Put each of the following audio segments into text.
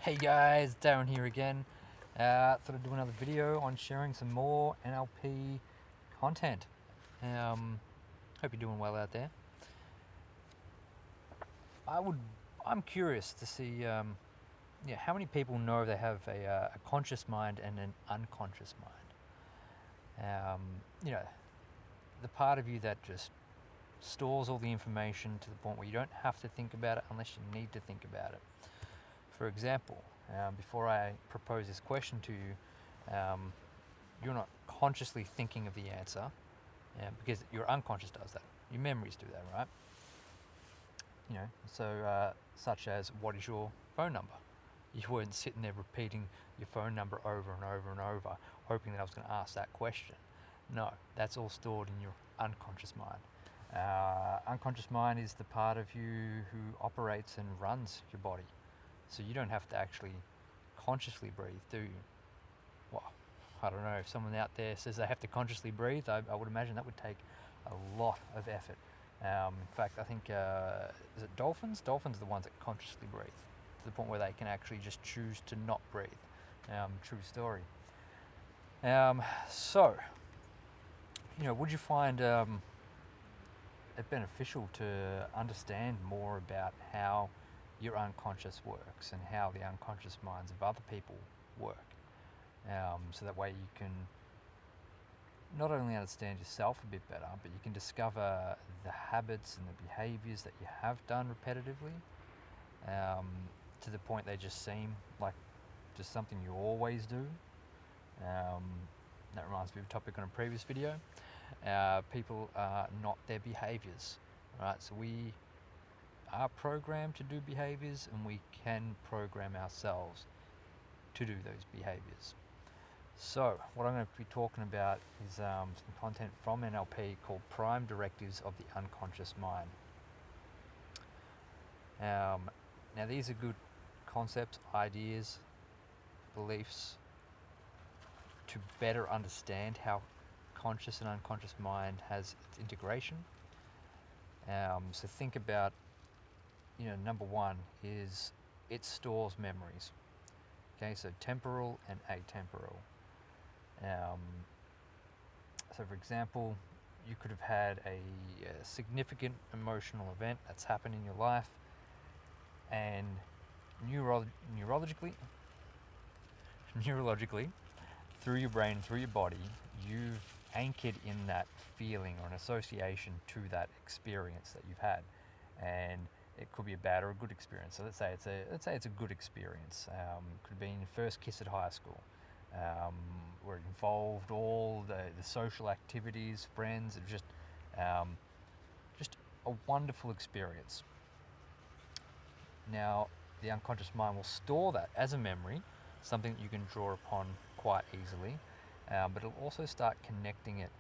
Hey guys, Darren here again. Thought I'd do another video on sharing some more NLP content. Hope you're doing well out there. I'm curious to see, how many people know they have a conscious mind and an unconscious mind. The part of you that just stores all the information to the point where you don't have to think about it unless you need to think about it. For example, before I propose this question to you, you're not consciously thinking of the answer because your unconscious does that. Your memories do that, right? Such as, what is your phone number? You weren't sitting there repeating your phone number over and over and over, hoping that I was going to ask that question. No, that's all stored in your unconscious mind. Unconscious mind is the part of you who operates and runs your body. So you don't have to actually consciously breathe, do you? Well, I don't know. If someone out there says they have to consciously breathe, I would imagine that would take a lot of effort. In fact, I think, is it dolphins? Dolphins are the ones that consciously breathe, to the point where they can actually just choose to not breathe. True story. Would you find it beneficial to understand more about how your unconscious works and how the unconscious minds of other people work, so that way you can not only understand yourself a bit better, but you can discover the habits and the behaviours that you have done repetitively, to the point they just seem like just something you always do. That reminds me of a topic on a previous video. People are not their behaviours, right? So we are programmed to do behaviours, and we can program ourselves to do those behaviours. So what I'm going to be talking about is some content from NLP called Prime Directives of the Unconscious Mind. Now these are good concepts, ideas, beliefs to better understand how conscious and unconscious mind has its integration. So think about, number one is it stores memories. Okay, so temporal and atemporal. So for example, you could have had a significant emotional event that's happened in your life, and neurologically, through your brain, through your body, you've anchored in that feeling or an association to that experience that you've had, and it could be a bad or a good experience. So let's say it's a good experience. Could have been your first kiss at high school, where it involved all the social activities, friends. It was just a wonderful experience. Now, the unconscious mind will store that as a memory, something that you can draw upon quite easily, but it'll also start connecting it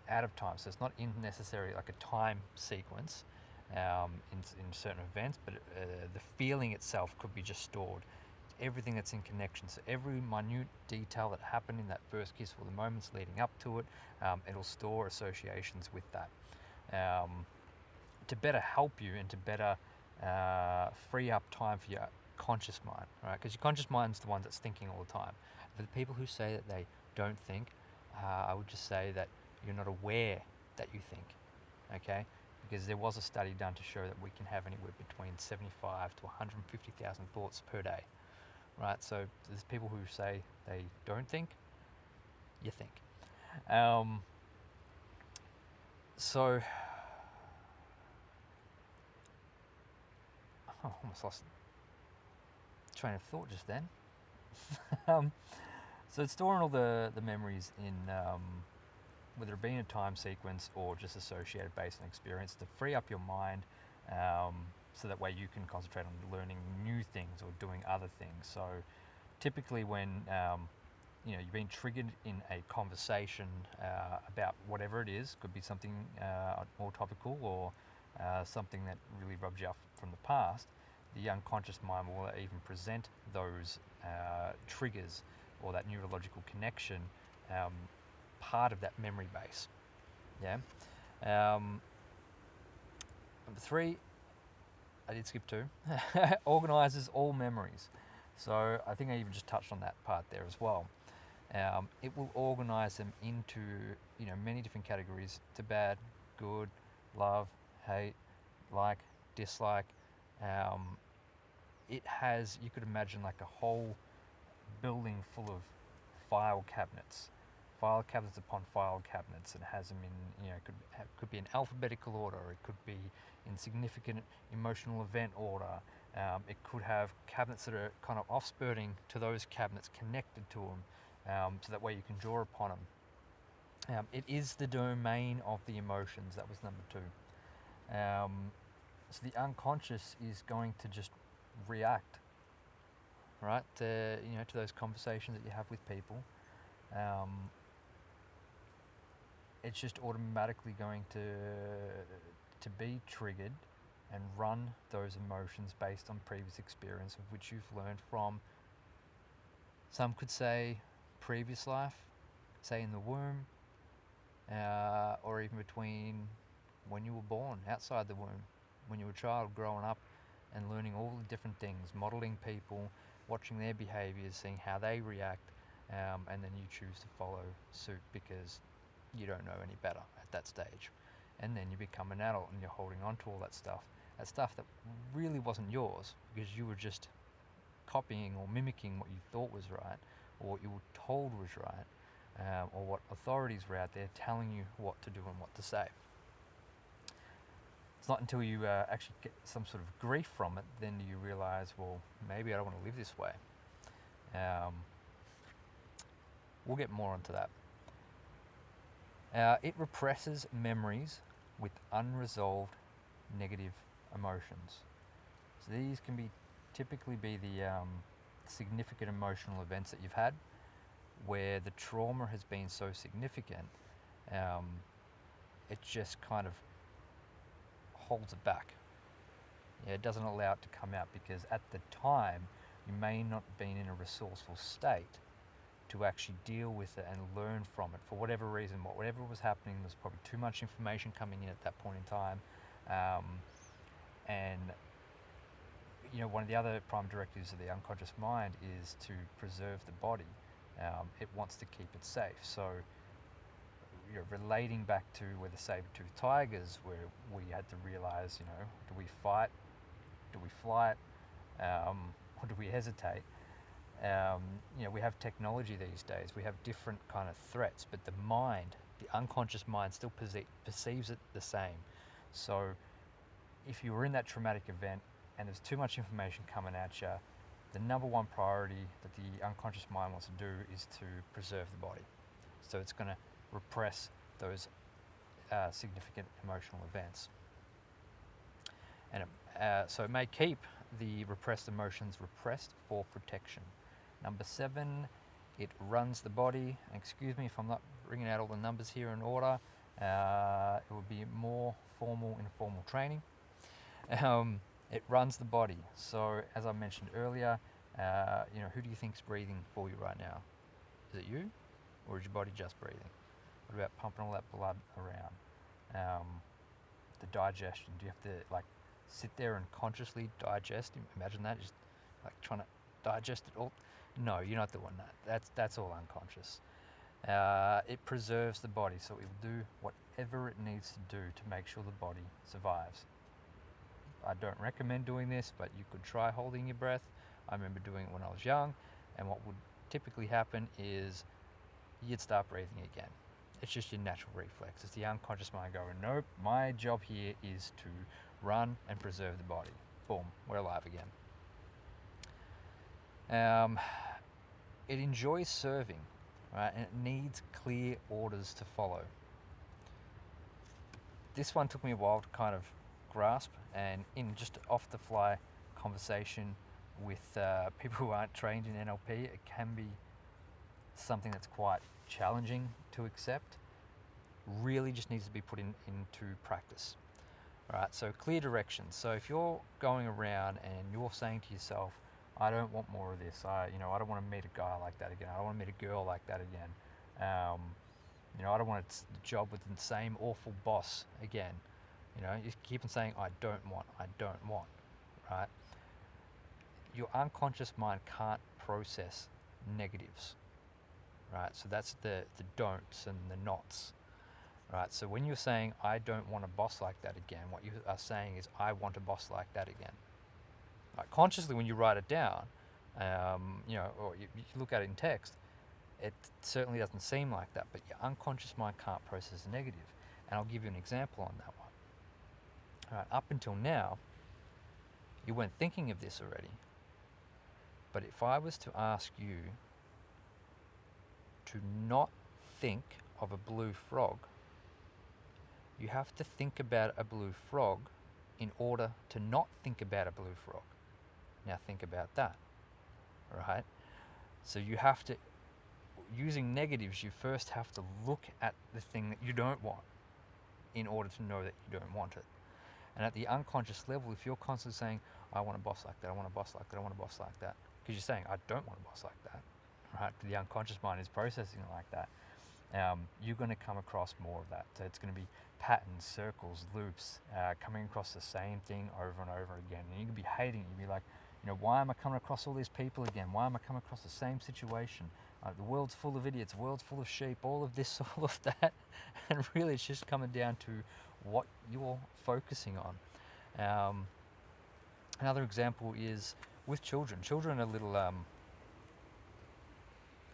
out of time. So it's not necessarily like a time sequence in certain events, but the feeling itself could be just stored. Everything that's in connection. So every minute detail that happened in that first kiss or the moments leading up to it, it'll store associations with that. To better help you and to better free up time for your conscious mind, right? Because your conscious mind's the one that's thinking all the time. For the people who say that they don't think, I would just say that you're not aware that you think, okay? Because there was a study done to show that we can have anywhere between 75 to 150,000 thoughts per day, right? So there's people who say they don't think, you think. Almost lost train of thought just then. So it's storing all the memories in, whether it be in a time sequence or just associated based on experience, to free up your mind, so that way you can concentrate on learning new things or doing other things. So typically when you've been triggered in a conversation about whatever it is, could be something more topical or something that really rubs you up from the past, the unconscious mind will even present those triggers or that neurological connection part of that memory base. Yeah. Number three, I did skip two, organises all memories. So I think I even just touched on that part there as well. It will organize them into, many different categories: to bad, good, love, hate, like, dislike. It has, you could imagine, like a whole building full of file cabinets upon file cabinets, and has them in, could be in alphabetical order, it could be in significant emotional event order. It could have cabinets that are kind of off-spurting to those cabinets connected to them, so that way you can draw upon them. It is the domain of the emotions. That was number 2. So the unconscious is going to just react, right, to those conversations that you have with people. It's just automatically going to be triggered and run those emotions based on previous experience of which you've learned from. Some could say previous life, say in the womb, or even between when you were born, outside the womb, when you were a child growing up and learning all the different things, modeling people, watching their behaviours, seeing how they react, and then you choose to follow suit because you don't know any better at that stage. And then you become an adult and you're holding on to all that stuff that really wasn't yours, because you were just copying or mimicking what you thought was right, or what you were told was right, or what authorities were out there telling you what to do and what to say. It's not until you actually get some sort of grief from it, then do you realise, well, maybe I don't want to live this way. We'll get more onto that. It represses memories with unresolved negative emotions. So these can typically be the significant emotional events that you've had, where the trauma has been so significant, it just kind of holds it back. It doesn't allow it to come out, because at the time you may not have been in a resourceful state to actually deal with it and learn from it for whatever reason. Whatever was happening, there's probably too much information coming in at that point in time. And one of the other prime directives of the unconscious mind is to preserve the body. It wants to keep it safe. So relating back to where the saber-toothed tigers, where we had to realize, do we fight, do we flight, or do we hesitate? We have technology these days, we have different kind of threats, but the mind, the unconscious mind, still perceives it the same. So if you were in that traumatic event and there's too much information coming at you, the number one priority that the unconscious mind wants to do is to preserve the body. So it's going to repress those significant emotional events. And so it may keep the repressed emotions repressed for protection. Number 7, it runs the body. Excuse me if I'm not bringing out all the numbers here in order. It would be more formal, informal training. It runs the body. So as I mentioned earlier, who do you think's breathing for you right now? Is it you, or is your body just breathing? What about pumping all that blood around? The digestion. Do you have to sit there and consciously digest? Imagine that, just trying to digest it all. No, you're not doing that. That's all unconscious. It preserves the body, so it will do whatever it needs to do to make sure the body survives. I don't recommend doing this, but you could try holding your breath. I remember doing it when I was young, and what would typically happen is you'd start breathing again. It's just your natural reflex. It's the unconscious mind going, nope, my job here is to run and preserve the body. Boom, we're alive again. It enjoys serving, right? And it needs clear orders to follow. This one took me a while to kind of grasp, and in just off-the-fly conversation with people who aren't trained in NLP, it can be something that's quite challenging to accept. Really just needs to be put into practice. All right, so clear directions. So if you're going around and you're saying to yourself, I don't want more of this. I don't want to meet a guy like that again. I don't want to meet a girl like that again. I don't want a job with the same awful boss again. You keep on saying, I don't want, right? your unconscious mind can't process negatives, right? So that's the don'ts and the nots, right? So when you're saying, I don't want a boss like that again, what you are saying is, I want a boss like that again. Right? Consciously, when you write it down, or you look at it in text, it certainly doesn't seem like that, but your unconscious mind can't process a negative. And I'll give you an example on that one. All right, up until now, you weren't thinking of this already. But if I was to ask you to not think of a blue frog, you have to think about a blue frog in order to not think about a blue frog. Now think about that, right? So you have to, using negatives, you first have to look at the thing that you don't want in order to know that you don't want it. And at the unconscious level, if you're constantly saying, I want a boss like that, I want a boss like that, I want a boss like that, because you're saying, I don't want a boss like that, right? The unconscious mind is processing it like that. You're going to come across more of that. So it's going to be patterns, circles, loops, coming across the same thing over and over again. And you can be hating it. You'll be like, why am I coming across all these people again? Why am I coming across the same situation? The world's full of idiots, the world's full of sheep, all of this, all of that. And really it's just coming down to what you're focusing on. Another example is with children. Children are little,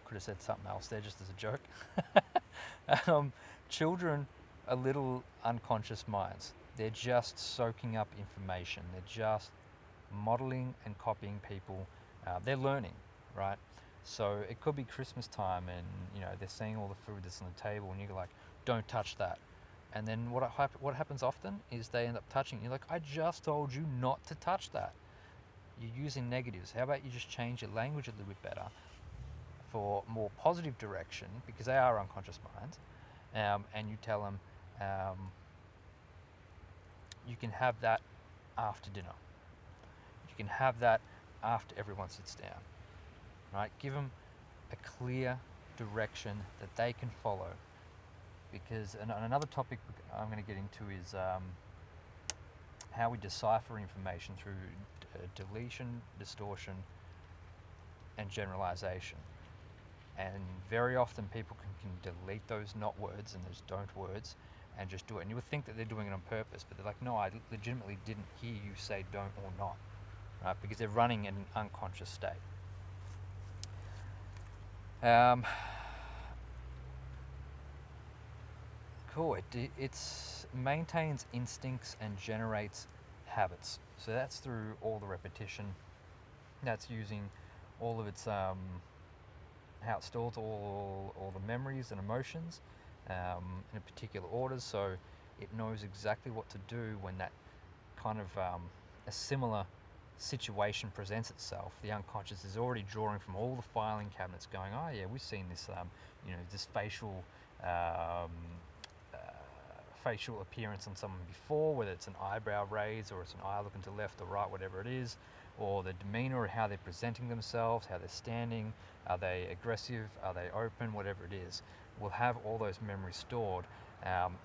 could have said something else there just as a joke. Children are little unconscious minds. They're just soaking up information. They're just modeling and copying people. They're learning, right? So it could be Christmas time and they're seeing all the food that's on the table and you're like, don't touch that. And then what happens often is they end up touching it. You're like, I just told you not to touch that. You're using negatives. How about you just change your language a little bit better for more positive direction, because they are unconscious minds, and you tell them you can have that after dinner. You can have that after everyone sits down, right? Give them a clear direction that they can follow. Because another topic I'm going to get into is how we decipher information through deletion, distortion, and generalization. And very often people can delete those not words and those don't words and just do it. And you would think that they're doing it on purpose, but they're like, no, I legitimately didn't hear you say don't or not, right? Because they're running in an unconscious state. Cool. It maintains instincts and generates habits. So that's through all the repetition. That's using all of its how it stores all the memories and emotions in a particular order. So it knows exactly what to do when that kind of a similar situation presents itself. The unconscious is already drawing from all the filing cabinets, going, oh yeah, we've seen this, this facial appearance on someone before, whether it's an eyebrow raise or it's an eye looking to left or right, whatever it is, or the demeanor or how they're presenting themselves, how they're standing, are they aggressive, are they open, whatever it is. We'll have all those memories stored,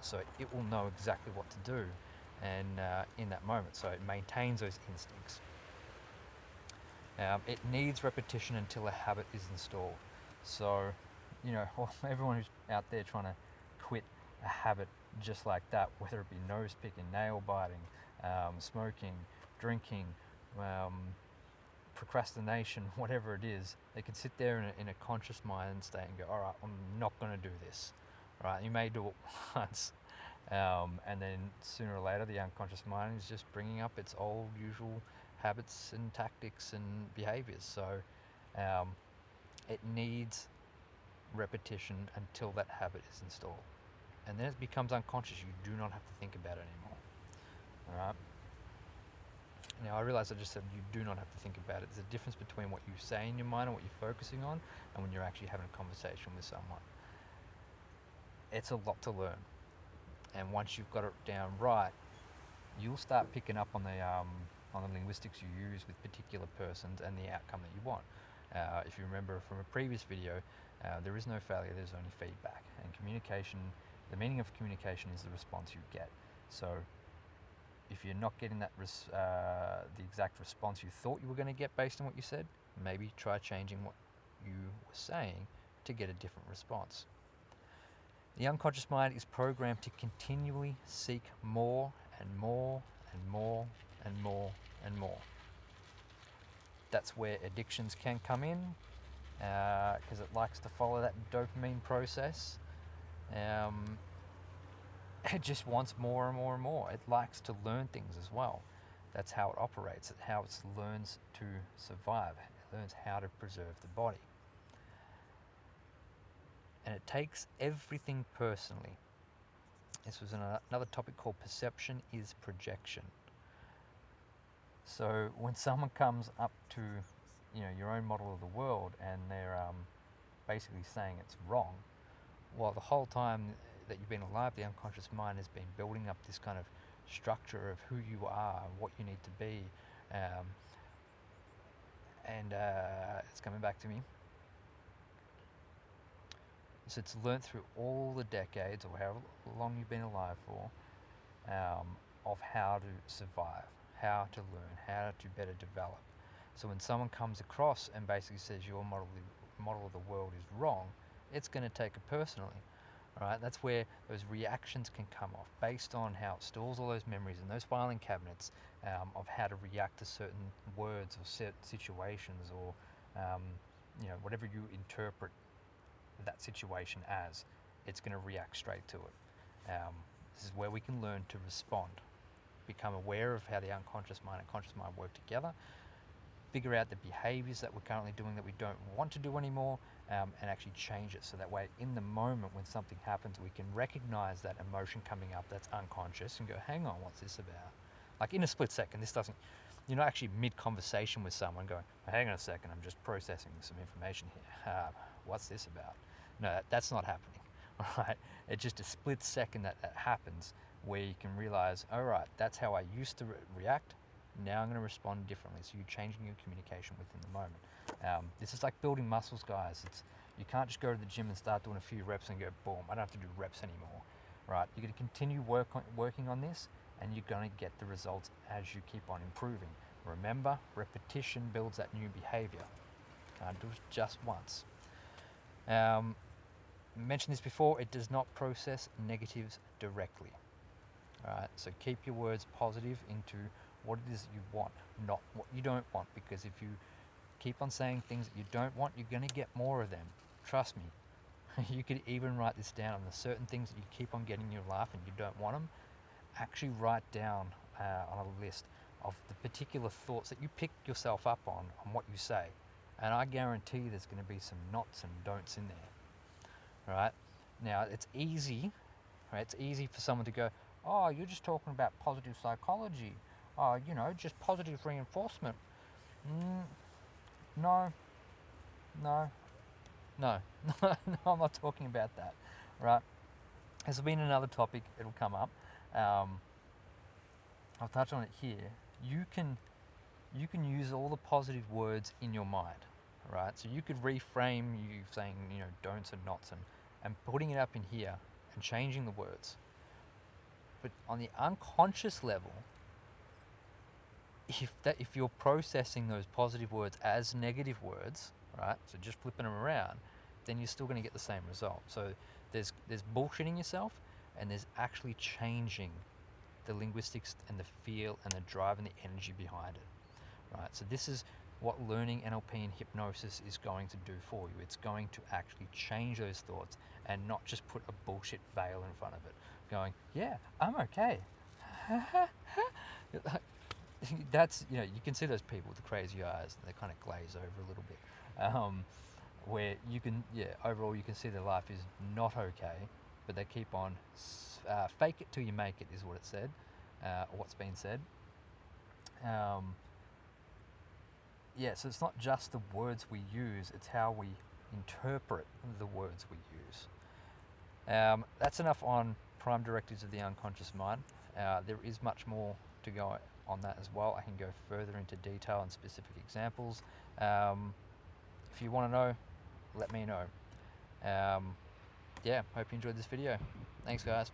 so it will know exactly what to do and in that moment. So it maintains those instincts. It needs repetition until a habit is installed. So, everyone who's out there trying to quit a habit just like that, whether it be nose picking, nail biting, smoking, drinking, procrastination, whatever it is, they can sit there in a conscious mind state and go, all right, I'm not going to do this. Right? You may do it once, and then sooner or later the unconscious mind is just bringing up its old usual habits and tactics and behaviours. So it needs repetition until that habit is installed. And then it becomes unconscious. You do not have to think about it anymore. All right? Now, I realize I just said you do not have to think about it. There's a difference between what you say in your mind and what you're focusing on and when you're actually having a conversation with someone. It's a lot to learn. And once you've got it down right, you'll start picking up on the linguistics you use with particular persons and the outcome that you want. If you remember from a previous video, there is no failure, there's only feedback. And communication, the meaning of communication is the response you get. So if you're not getting that the exact response you thought you were going to get based on what you said, maybe try changing what you were saying to get a different response. The unconscious mind is programmed to continually seek more and more and more and more and more. That's where addictions can come in, because it likes to follow that dopamine process. It just wants more and more and more. It likes to learn things as well. That's how it operates. It's how it learns to survive. It learns how to preserve the body. And it takes everything personally. This was another topic called perception is projection. So when someone comes up to, your own model of the world and they're basically saying it's wrong, well, the whole time that you've been alive, the unconscious mind has been building up this kind of structure of who you are, what you need to be, and it's coming back to me. So it's learnt through all the decades, or however long you've been alive for, of how to survive, how to learn, how to better develop. So when someone comes across and basically says your model of the world is wrong, it's going to take it personally. Right? That's where those reactions can come off, based on how it stores all those memories in those filing cabinets of how to react to certain words or certain situations, or whatever you interpret that situation as, it's going to react straight to it. This is where we can learn to respond, become aware of how the unconscious mind and conscious mind work together, figure out the behaviours that we're currently doing that we don't want to do anymore, and actually change it, so that way in the moment when something happens, we can recognize that emotion coming up that's unconscious and go, hang on, what's this about? Like in a split second, you're not actually mid-conversation with someone going, hang on a second, I'm just processing some information here. What's this about? No, that's not happening. All right? It's just a split second that happens, where you can realize, all right, that's how I used to react. Now I'm going to respond differently. So you're changing your communication within the moment. This is like building muscles, guys. You can't just go to the gym and start doing a few reps and go, boom, I don't have to do reps anymore. Right? You're going to continue working on this, and you're going to get the results as you keep on improving. Remember, repetition builds that new behavior. Can't do it just once. Mentioned this before, it does not process negatives directly. All right? So keep your words positive into what it is you want, not what you don't want, because if you keep on saying things that you don't want, you're going to get more of them. Trust me. You could even write this down on the certain things that you keep on getting in your life and you don't want them. Actually write down on a list of the particular thoughts that you pick yourself up on what you say, and I guarantee there's going to be some nots and don'ts in there. Right? Now it's easy, right? It's easy for someone to go, oh, you're just talking about positive psychology. Oh, just positive reinforcement. No, I'm not talking about that, right? This will be in another topic, it'll come up. I'll touch on it here. You can use all the positive words in your mind, right? So you could reframe you saying, don'ts and nots and putting it up in here and changing the words. But on the unconscious level, if you're processing those positive words as negative words, right? So just flipping them around, then you're still going to get the same result. So there's bullshitting yourself, and there's actually changing the linguistics and the feel and the drive and the energy behind it, right? So this is what learning NLP and hypnosis is going to do for you. It's going to actually change those thoughts and not just put a bullshit veil in front of it, going, yeah, I'm okay. That's, you can see those people with the crazy eyes, and they kind of glaze over a little bit, where you can, overall you can see their life is not okay, but they keep on, fake it till you make it is what it said, or what's been said. So it's not just the words we use, it's how we interpret the words we use. That's enough on prime directives of the unconscious mind. There is much more to go on that as well. I can go further into detail and specific examples. If you want to know, let me know. Hope you enjoyed this video. Thanks, guys.